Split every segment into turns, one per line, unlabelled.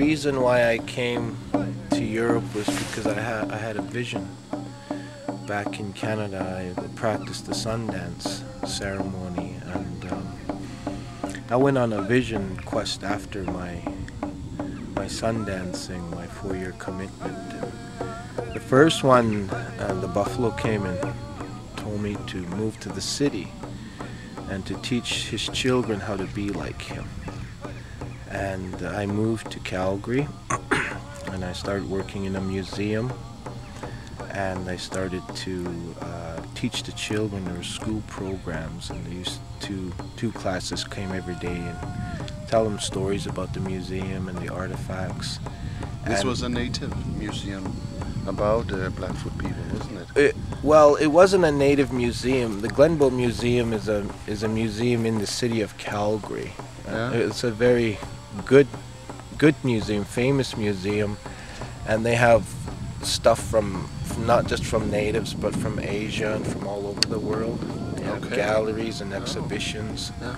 reason why I came to Europe was because I had a vision. Back in Canada, I practiced the Sundance ceremony, and I went on a vision quest after my Sundancing, my 4-year commitment. And the first one, the buffalo came and told me to move to the city and to teach his children how to be like him. And I moved to Calgary and I started working in a museum, and I started to teach the children their school programs, and they used two classes came every day and tell them stories about the museum and the artifacts.
This was a native museum about Blackfoot people, wasn't it?
Well, it wasn't a native museum. The Glenbow Museum is a museum in the city of Calgary.
Yeah.
It's a very good museum, famous museum, and they have stuff from not just from natives but from Asia and from all over the world. They have galleries and exhibitions.
Yeah.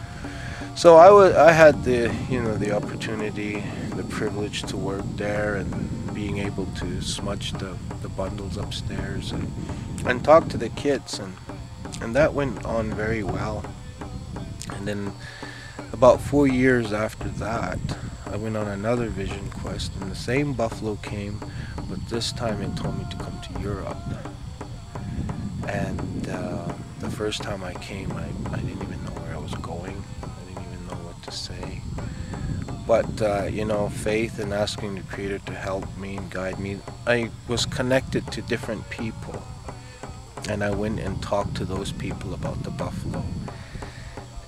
So I had the opportunity, the privilege to work there and being able to smudge the bundles upstairs and talk to the kids, and that went on very well. And then about 4 years after that, I went on another vision quest, and the same buffalo came, but this time it told me to come to Europe. And the first time I came, I didn't even know where I was going. I didn't even know what to say. But, you know, faith and asking the Creator to help me and guide me, I was connected to different people. And I went and talked to those people about the buffalo.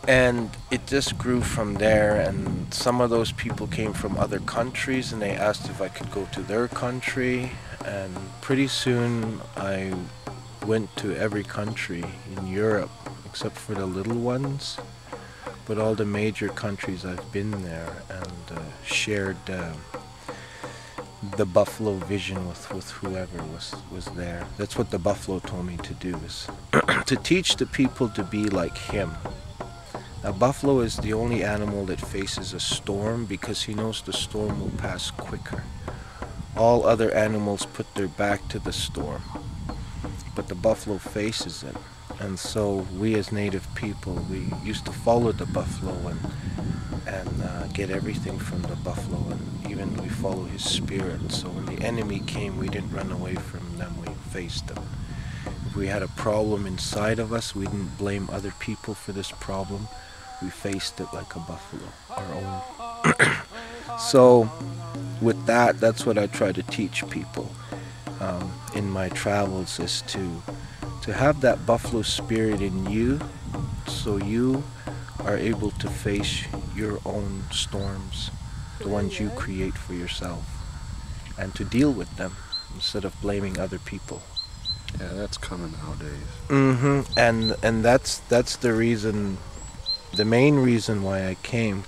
And it just grew from there, and some of those people came from other countries and they asked if I could go to their country, and pretty soon I went to every country in Europe except for the little ones, but all the major countries I've been there and shared the buffalo vision with whoever was there. That's what the buffalo told me to do, is to teach the people to be like him. A buffalo is the only animal that faces a storm because he knows the storm will pass quicker. All other animals put their back to the storm, but the buffalo faces it. And so we as native people, we used to follow the buffalo and get everything from the buffalo, and even we follow his spirit. So when the enemy came, we didn't run away from them, we faced them. If we had a problem inside of us, we didn't blame other people for this problem. We faced it like a buffalo, our own. So with that, that's what I try to teach people in my travels, is to have that buffalo spirit in you, so you are able to face your own storms, the ones you create for yourself, and to deal with them instead of blaming other people.
Yeah, that's common nowadays.
And that's the reason, the main reason why I came.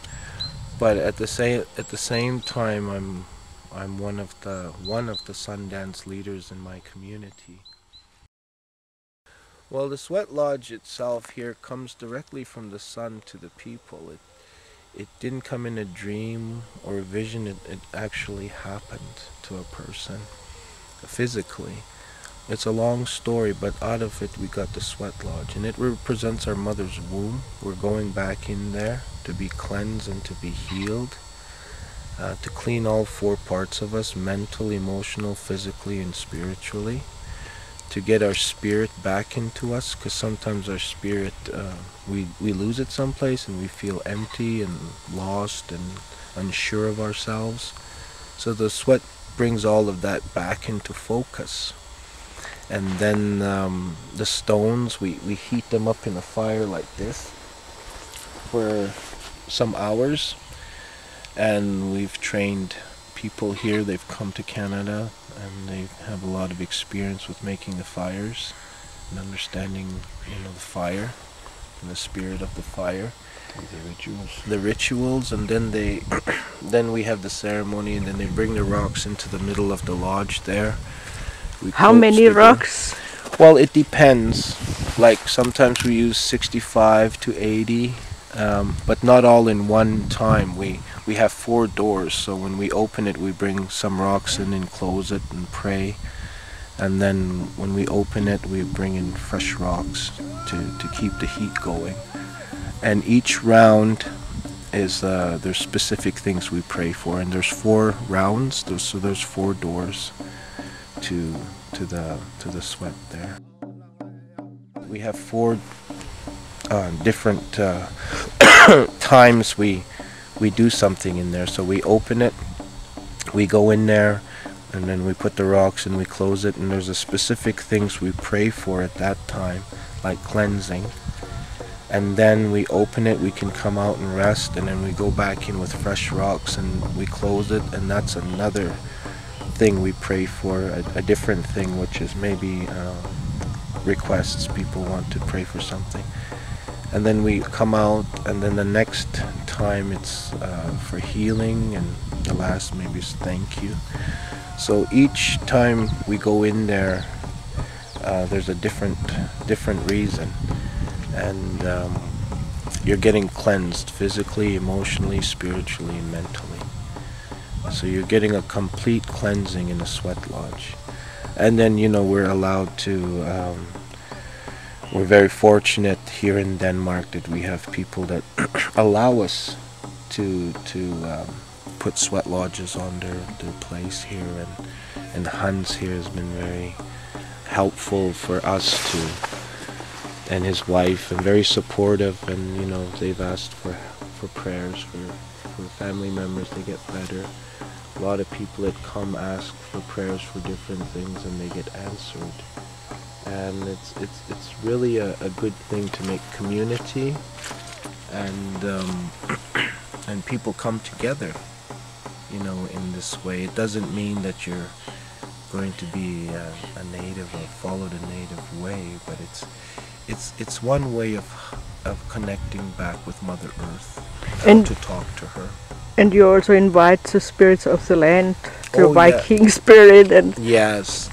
But at the same time, I'm one of the Sundance leaders in my community. Well, the sweat lodge itself here comes directly from the sun to the people. It didn't come in a dream or a vision. It actually happened to a person physically. It's a long story, but out of it we got the sweat lodge, and it represents our mother's womb. We're going back in there to be cleansed and to be healed, to clean all 4 parts of us: mental, emotional, physically, and spiritually, to get our spirit back into us, because sometimes our spirit, we lose it someplace and we feel empty and lost and unsure of ourselves. So the sweat brings all of that back into focus. And then the stones, we heat them up in a fire like this for some hours, and we've trained people here. They've come to Canada and they have a lot of experience with making the fires and understanding, the fire and the spirit of the fire, and the rituals. And then then we have the ceremony, and then they bring the rocks into the middle of the lodge there.
How many rocks?
Well, it depends. Like sometimes we use 65 to 80, but not all in one time. we have 4 doors, so when we open it we bring some rocks in and close it and pray, and then when we open it we bring in fresh rocks to keep the heat going. And each round is there's specific things we pray for, and there's 4 rounds, so there's 4 doors to the sweat there. We have 4 different times we do something in there. So we open it, we go in there, and then we put the rocks and we close it, and there's a specific things we pray for at that time, like cleansing. And then we open it, we can come out and rest, and then we go back in with fresh rocks and we close it, and that's another thing we pray for, a different thing, which is maybe requests, people want to pray for something. And then we come out, and then the next time it's for healing, and the last maybe is thank you. So each time we go in there, there's a different reason, and you're getting cleansed physically, emotionally, spiritually, and mentally. So you're getting a complete cleansing in the sweat lodge. And then, you know, we're allowed to, we're very fortunate here in Denmark that we have people that allow us to put sweat lodges on their place here, and Hans here has been very helpful for us and his wife, and very supportive, and you know, they've asked for prayers for family members to get better. A lot of people that come ask for prayers for different things, and they get answered. And it's really a good thing to make community, and people come together, you know, in this way. It doesn't mean that you're going to be a native or follow the native way, but it's one way of connecting back with Mother Earth, and to talk to her.
And you also invite the spirits of the land, the Viking spirit, and
yes,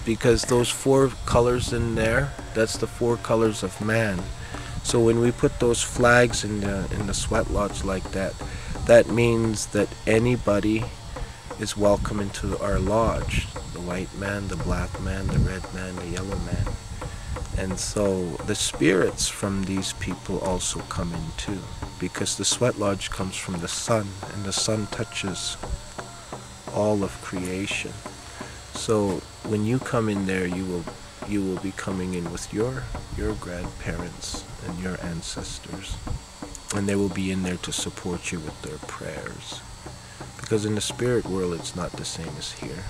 because those 4 colors in there, that's the 4 colors of man. So when we put those flags in the sweat lodge like that, that means that anybody is welcome into our lodge. The white man, the black man, the red man, the yellow man. And so the spirits from these people also come in too, because the sweat lodge comes from the sun, and the sun touches all of creation. So when you come in there, you will be coming in with your grandparents and your ancestors, and they will be in there to support you with their prayers. Because in the spirit world, it's not the same as here.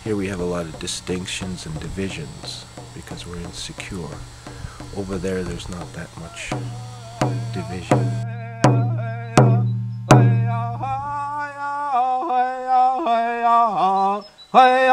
Here we have a lot of distinctions and divisions because we're insecure. Over there, there's not that much division. Hey